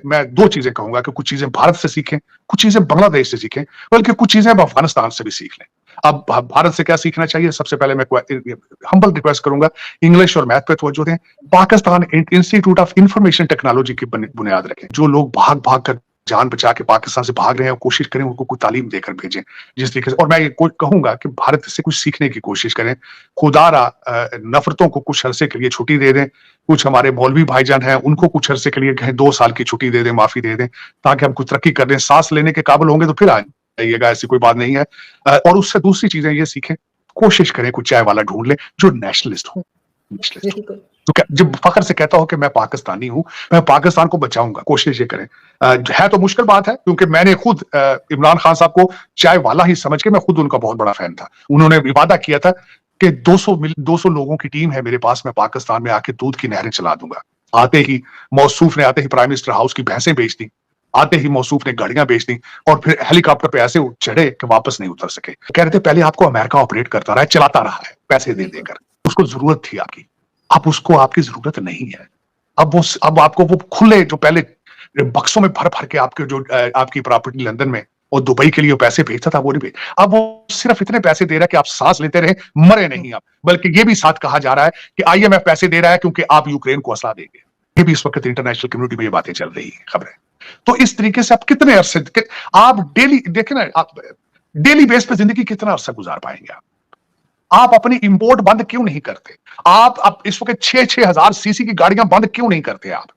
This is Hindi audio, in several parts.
मैं दो चीजें कहूंगा कि कुछ चीजें भारत से सीखें, कुछ चीजें बांग्लादेश से सीखें, बल्कि कुछ चीजें अब अफगानिस्तान से भी सीख लें। अब भारत से क्या सीखना चाहिए? सबसे पहले मैं हम्बल रिक्वेस्ट करूंगा, इंग्लिश और मैथ पे तवज्जो दें। Pakistan institute of information technology की बुनियाद रखें। जो लोग भाग भाग कर जान बचा के पाकिस्तान से भाग रहे हैं, कोशिश करें उनको कोई तालीम देकर भेजें जिस तरीके से। और मैं ये कहूंगा कि भारत से कुछ सीखने की कोशिश करें। खुदारा नफरतों को कुछ अरसे के लिए छुट्टी दे दें। कुछ हमारे मौलवी भाईजान हैं, उनको कुछ अरसे के लिए कहें 2 साल की छुट्टी दे दें, माफी दे दें, ताकि हम कुछ तरक्की कर दें। सांस लेने के काबिल होंगे तो फिर आइएगा, ऐसी कोई बात नहीं है। और उससे दूसरी चीजें ये सीखें, कोशिश करें कुछ चाय वाला ढूंढ लें जो नेशनलिस्ट हो। तो जब फख्र से कहता हूं कि मैं पाकिस्तानी हूं, मैं पाकिस्तान को बचाऊंगा, कोशिश ये करें। है तो मुश्किल बात है, क्योंकि मैंने खुद इमरान खान साहब को चाय वाला ही समझ के, मैं खुद उनका बहुत बड़ा फैन था। उन्होंने वादा किया था कि 200 लोगों की टीम है मेरे पास, मैं पाकिस्तान में आके दूध की नहरें चला दूंगा। आते ही मौसूफ ने प्राइम मिनिस्टर हाउस की भैंसें बेच दी, आते ही मौसूफ ने गाड़ियां बेच दी, और फिर हेलीकॉप्टर पे ऐसे चढ़े कि वापस नहीं उतर सके। कह रहे थे पहले आपको अमेरिका ऑपरेट करता रहा है, चलाता रहा है पैसे दे देकर, उसको जरूरत थी आपकी, अब उसको आपकी जरूरत नहीं है। अब आपको वो खुले जो पहले बक्सों में भर भर के आपके जो आपकी प्रॉपर्टी लंदन में और दुबई के लिए पैसे भेजता था, वो नहीं भेज। अब वो सिर्फ इतने पैसे दे रहा है कि आप सांस लेते रहे, मरे नहीं आप। बल्कि ये भी साथ कहा जा रहा है कि IMF पैसे दे रहा है क्योंकि आप यूक्रेन को असला देंगे। ये भी इस वक्त इंटरनेशनल कम्युनिटी में ये बातें चल रही है, खबरें। तो इस तरीके से आप कितने अरसे, आप डेली देखें ना, आप डेली बेस पे जिंदगी कितना अरसा गुजार पाएंगे आप अपनी इंपोर्ट बंद क्यों नहीं करते? आप इस वक्त 6,000 सीसी की गाड़ियां बंद क्यों नहीं करते? आप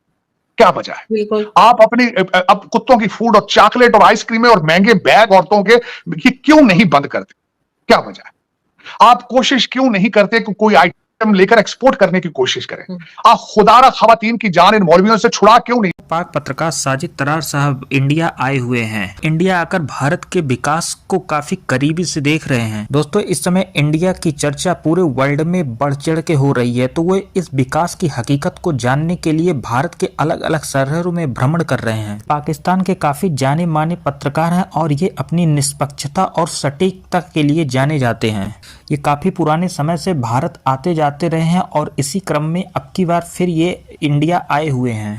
क्या वजह है? आप अपनी अब कुत्तों की फूड और चॉकलेट और आइसक्रीम और महंगे बैग औरतों के ये क्यों नहीं बंद करते? क्या वजह है? आप कोशिश क्यों नहीं करते कि कोई आइटम लेकर एक्सपोर्ट करने की कोशिश करें? आप खुदारा खवातीन की जान इन मौलवियों से छुड़ा क्यों नहीं? पाक पत्रकार साजिद तरार साहब इंडिया आए हुए हैं। इंडिया आकर भारत के विकास को काफी करीबी से देख रहे हैं। दोस्तों, इस समय इंडिया की चर्चा पूरे वर्ल्ड में बढ़ चढ़ के हो रही है, तो वो इस विकास की हकीकत को जानने के लिए भारत के अलग अलग शहरों में भ्रमण कर रहे हैं। पाकिस्तान के काफी जाने माने पत्रकार हैं और ये अपनी निष्पक्षता और सटीकता के लिए जाने जाते हैं। ये काफी पुराने समय से भारत आते जाते रहे हैं और इसी क्रम में अब की बार फिर ये इंडिया आए हुए हैं।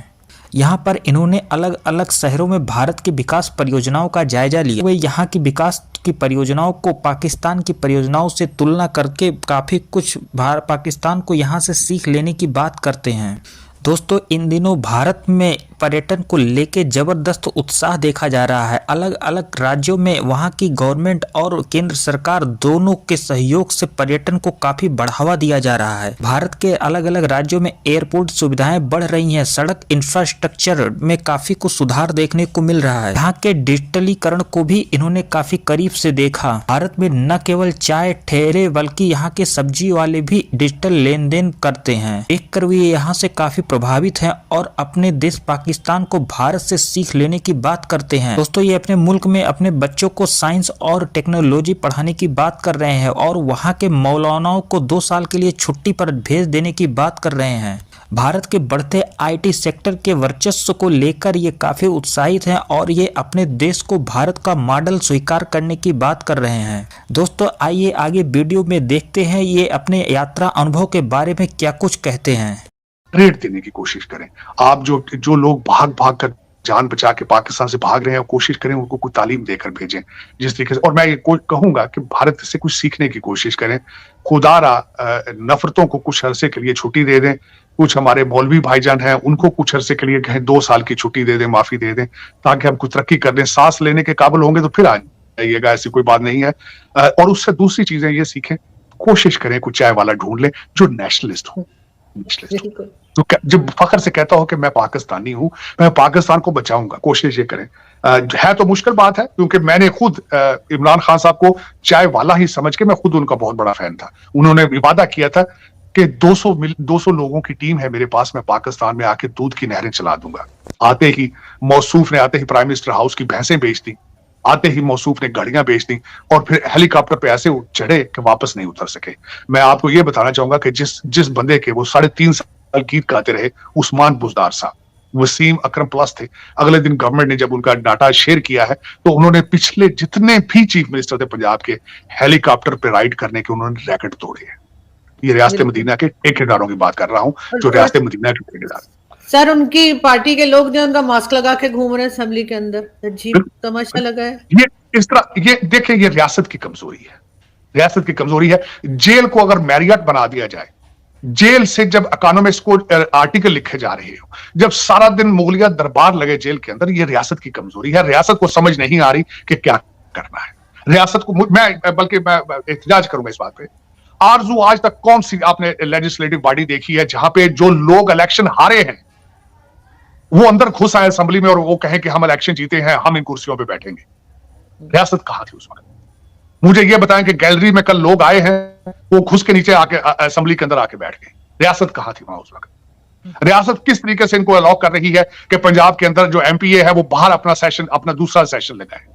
यहाँ पर इन्होंने अलग अलग शहरों में भारत की विकास परियोजनाओं का जायजा लिया। वे यहाँ की विकास की परियोजनाओं को पाकिस्तान की परियोजनाओं से तुलना करके काफ़ी कुछ पाकिस्तान को यहाँ से सीख लेने की बात करते हैं। दोस्तों, इन दिनों भारत में पर्यटन को लेके जबरदस्त उत्साह देखा जा रहा है। अलग अलग राज्यों में वहां की गवर्नमेंट और केंद्र सरकार दोनों के सहयोग से पर्यटन को काफी बढ़ावा दिया जा रहा है। भारत के अलग अलग राज्यों में एयरपोर्ट सुविधाएं बढ़ रही हैं, सड़क इंफ्रास्ट्रक्चर में काफी कुछ सुधार देखने को मिल रहा है। यहाँ के डिजिटलीकरण को भी इन्होंने काफी करीब से देखा। भारत में न केवल चाय ठहरे बल्कि यहाँ के सब्जी वाले भी डिजिटल लेन देन करते हैं। देखकर वे यहाँ से काफी प्रभावित हैं और अपने देश पाकिस्तान को भारत से सीख लेने की बात करते हैं। दोस्तों, ये अपने मुल्क में अपने बच्चों को साइंस और टेक्नोलॉजी पढ़ाने की बात कर रहे हैं और वहां के मौलानाओं को 2 साल के लिए छुट्टी पर भेज देने की बात कर रहे हैं। भारत के बढ़ते IT सेक्टर के वर्चस्व को लेकर ये काफी उत्साहित हैं और ये अपने देश को भारत का मॉडल स्वीकार करने की बात कर रहे हैं। दोस्तों, आइए आगे वीडियो में देखते हैं ये अपने यात्रा अनुभव के बारे में क्या कुछ कहते हैं। रेट देने की कोशिश करें। आप जो लोग भाग भाग कर जान बचा के पाकिस्तान से भाग रहे हैं, कोशिश करें उनको कोई तालीम देकर भेजें जिस तरीके से। और मैं ये कहूंगा कि भारत से कुछ सीखने की कोशिश करें। खुदारा नफरतों को कुछ अरसे के लिए छुट्टी दे दें। कुछ हमारे मौलवी भाईजान हैं, उनको कुछ अरसे के लिए कहें 2 साल की छुट्टी दे दें, माफी दे दें, ताकि हम कुछ तरक्की कर दें। सांस लेने के काबिल होंगे तो फिर आइएगा, ऐसी कोई बात नहीं है। और उससे दूसरी चीजें ये सीखें, कोशिश करें कुछ चाय वाला ढूंढ लें जो नेशनलिस्ट हो। तो जब फख्र से कहता हूं कि मैं पाकिस्तानी हूं, मैं पाकिस्तान को बचाऊंगा, कोशिश ये करें। है तो मुश्किल बात है, क्योंकि मैंने खुद इमरान खान साहब को चाय वाला ही समझ के, मैं खुद उनका बहुत बड़ा फैन था। उन्होंने वादा किया था कि 200 लोगों की टीम है मेरे पास, मैं पाकिस्तान में आके दूध की नहरें चला दूंगा। आते ही मौसूफ ने प्राइम मिनिस्टर हाउस की भैंसें बेच दी, आते ही मौसूफ ने गाड़ियां बेच दी, और फिर हेलीकॉप्टर पे ऐसे चढ़े कि वापस नहीं उतर सके। मैं आपको यह बताना चाहूंगा कि जिस बंदे के वो 3.5 साल गीत गाते रहे, उस्मान बुजदार साहब, वसीम अकरम प्लस थे। अगले दिन गवर्नमेंट ने जब उनका डाटा शेयर किया है, तो उन्होंने पिछले जितने भी चीफ मिनिस्टर थे पंजाब के, हेलीकॉप्टर पे राइड करने के उन्होंने रिकॉर्ड तोड़े हैं। ये रियासत मदीना के ठेकेदारों की बात कर रहा हूं, जो रियासत मदीना के ठेकेदार। सर उनकी पार्टी के लोग जो उनका मास्क लगा के घूम रहे हैं असेंबली के अंदर, अजीब तमाशा लगा है। ये इस तरह, ये देखिए, ये रियासत की कमजोरी है, रियासत की कमजोरी है। जेल को अगर मैरियट बना दिया जाए, जेल से जब इकोनॉमिस्ट को आर्टिकल लिखे जा रहे हो, जब सारा दिन मुगलिया दरबार लगे जेल के अंदर, ये रियासत की कमजोरी है। रियासत को समझ नहीं आ रही कि क्या करना है। रियासत को मैं एहतजाज करूंगा इस बात पे। आरजू आज तक कौन सी आपने लेजिस्लेटिव बॉडी देखी है जहां पे जो लोग इलेक्शन हारे हैं वो अंदर घुस आए असेंबली में और वो कहें कि हम इलेक्शन जीते हैं, हम इन कुर्सियों पे बैठेंगे? रियासत कहां थी उस वक्त? मुझे ये बताएं कि गैलरी में कल लोग आए हैं, वो घुस के नीचे आके असेंबली के अंदर आके बैठ गए। रियासत कहां थी वहां उस वक्त? रियासत किस तरीके से इनको अलाउ कर रही है कि पंजाब के अंदर जो एमपीए है वो बाहर अपना सेशन, अपना दूसरा सेशन लगाए,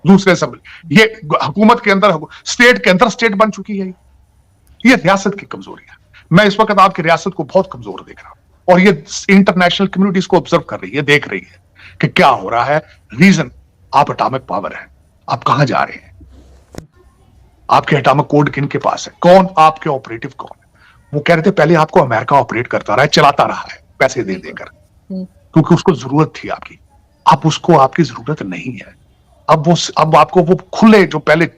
दूसरे असेंबली। ये हुकूमत के अंदर, स्टेट के अंदर स्टेट बन चुकी है। ये रियासत की कमजोरी है। मैं इस वक्त आपकी रियासत को बहुत कमजोर देख रहा हूं और ये इंटरनेशनल कम्युनिटी इसको ऑब्जर्व कर रही है, देख रही है कि क्या हो रहा है। रीजन, आप एटॉमिक पावर है, आप कहां जा रहे हैं? आपके एटॉमिक कोड किन के पास है? कौन आपके ऑपरेटिव कौन है? वो कह रहे थे पहले आपको अमेरिका ऑपरेट करता रहा है, चलाता रहा है पैसे दे देकर, क्योंकि उसको जरूरत थी आपकी। अब उसको आपकी जरूरत नहीं है। अब आपको वो खुले, जो पहले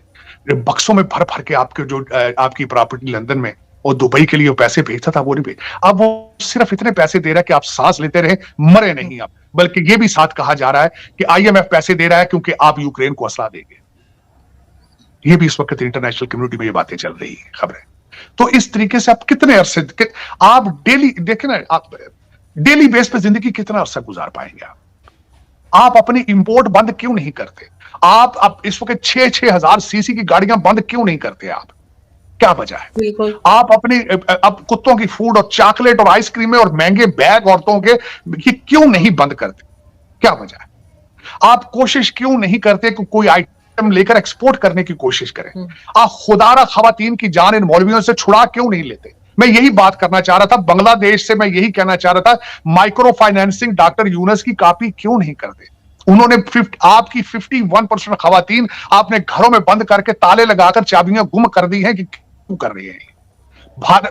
बक्सों में भर भर के आपके जो आपकी प्रॉपर्टी लंदन में और दुबई के लिए वो पैसे भेजता था, वो नहीं भेज। अब वो सिर्फ इतने पैसे दे रहा है कि आप सांस लेते रहे, मरे नहीं आप। बल्कि ये भी साथ कहा जा रहा है कि आईएमएफ पैसे दे रहा है क्योंकि आप यूक्रेन को असला देंगे। ये भी इस वक्त इंटरनेशनल कम्युनिटी में ये बातें चल रही है, खबरें। तो इस तरीके से आप कितने अरसे, आप डेली देखें ना, आप डेली बेस पे जिंदगी कितना अरसा गुजार पाएंगे? आप अपनी इंपोर्ट बंद क्यों नहीं करते? आप इस वक्त 6,000 सीसी की गाड़ियां बंद क्यों नहीं करते? आप क्या वजह है? आप अपनी अब कुत्तों की फूड और चॉकलेट और आइसक्रीमें और महंगे बैग औरतों के ये क्यों नहीं बंद करते? क्या वजह है? आप कोशिश क्यों नहीं करते कि कोई आइटम लेकर एक्सपोर्ट करने की कोशिश करें? आप खुदारा खवातीन की जान इन मौलवियों से छुड़ा क्यों नहीं लेते? मैं यही बात करना चाह रहा था। बांग्लादेश से मैं यही कहना चाह रहा था, माइक्रो फाइनेंसिंग डॉक्टर यूनस की कॉपी क्यों नहीं करते? उन्होंने आपकी 51% खवातीन आपने घरों में बंद करके ताले लगाकर चाबियां गुम कर दी हैं कि क्यों कर रही हैं?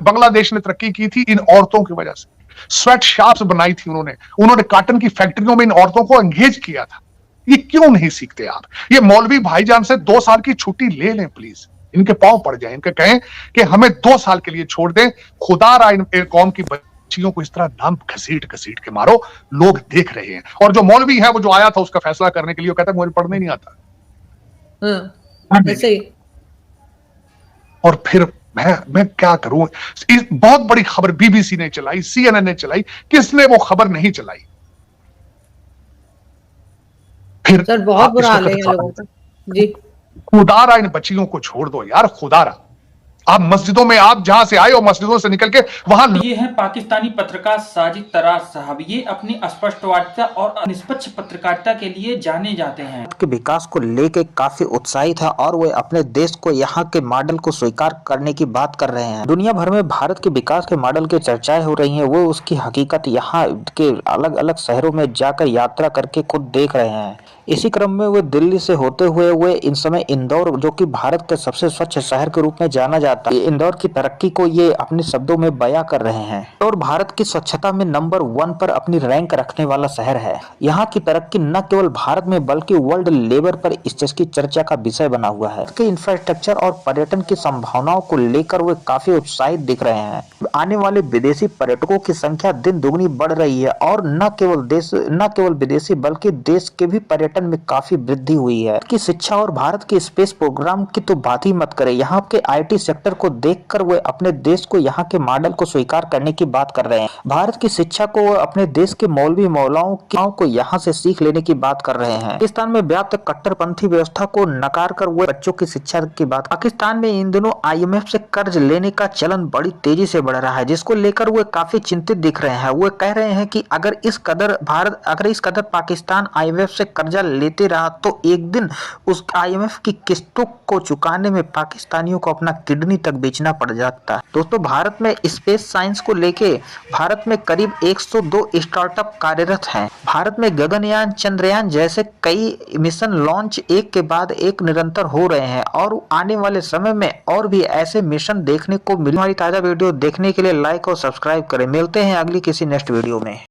बांग्लादेश ने तरक्की की थी इन औरतों की वजह से। स्वेट शॉप्स बनाई थी उन्होंने कॉटन की फैक्ट्रियों में इन औरतों को एंगेज किया था। ये क्यों नहीं सीखते आप? ये मौलवी भाईजान से 2 साल की छुट्टी ले लें प्लीज। इनके पांव पड़ जाए, इनके कहें कि हमें 2 साल के लिए छोड़ दें। खुदा रा इन कौम की बच्चियों को इस तरह नाम घसीट घसीट के मारो, लोग देख रहे हैं। और जो मौलवी है वो जो आया था उसका फैसला करने के लिए, वो कहता है मुझे पढ़ने नहीं आता। ऐसे ही। और फिर मैं क्या करूं? बहुत बड़ी खबर बीबीसी ने चलाई, सीएनएन ने चलाई, किसने वो खबर नहीं चलाई? फिर सर बहुत बुरा हाल है लोगों का जी। खुदारा इन बच्चियों को छोड़ दो यार, खुदारा। आप मस्जिदों में, आप जहां से आए हो मस्जिदों से निकल के वहां। ये है पाकिस्तानी पत्रकार साजिद तरार साहब। ये अपनी स्पष्टवादिता और निष्पक्ष पत्रकारिता के लिए जाने जाते हैं। के विकास को लेके काफी उत्साहित है और वे अपने देश को यहाँ के मॉडल को स्वीकार करने की बात कर रहे हैं। दुनिया भर में भारत के विकास के मॉडल की चर्चाएं हो रही हैं। वो उसकी हकीकत यहाँ के अलग अलग शहरों में जाकर यात्रा करके खुद देख रहे हैं। इसी क्रम में वे दिल्ली से होते हुए इस समय इंदौर, जो कि भारत के सबसे स्वच्छ शहर के रूप में जाना जाता है, इंदौर की तरक्की को ये अपने शब्दों में बयां कर रहे हैं। और भारत की स्वच्छता में नंबर 1 पर अपनी रैंक रखने वाला शहर है। यहाँ की तरक्की न केवल भारत में बल्कि वर्ल्ड लेवल पर इसकी चर्चा का विषय बना हुआ है। इसके इंफ्रास्ट्रक्चर और पर्यटन की संभावनाओं को लेकर वे काफी उत्साहित दिख रहे हैं। आने वाले विदेशी पर्यटकों की संख्या दिन दुगनी बढ़ रही है और न केवल विदेशी बल्कि देश के भी पर्यटन में काफी वृद्धि हुई है। कि शिक्षा और भारत के स्पेस प्रोग्राम की तो बात ही मत करें। यहाँ के आईटी सेक्टर को देखकर वे अपने देश को यहाँ के मॉडल को स्वीकार करने की बात कर रहे हैं। भारत की शिक्षा को अपने देश के मौलवी मौलाओं को यहाँ से सीख लेने की बात कर रहे हैं। पाकिस्तान में व्याप्त कट्टरपंथी व्यवस्था को नकार कर वे बच्चों की शिक्षा की बात। पाकिस्तान में इन दिनों IMF से कर्ज लेने का चलन बड़ी तेजी से बढ़ रहा है, जिसको लेकर वे काफी चिंतित दिख रहे हैं। वे कह रहे हैं कि अगर इस कदर पाकिस्तान IMF से कर्जा लेते रहा तो एक दिन उस IMF की किस्तों को चुकाने में पाकिस्तानियों को अपना किडनी तक बेचना पड़ जाता है। दोस्तों, भारत में स्पेस साइंस को लेके भारत में करीब 102 स्टार्टअप कार्यरत हैं। भारत में गगनयान, चंद्रयान जैसे कई मिशन लॉन्च एक के बाद एक निरंतर हो रहे हैं और आने वाले समय में और भी ऐसे मिशन देखने को मिले। हमारी ताजा वीडियो देखने के लिए लाइक और सब्सक्राइब करें। मिलते हैं अगली किसी नेक्स्ट वीडियो में।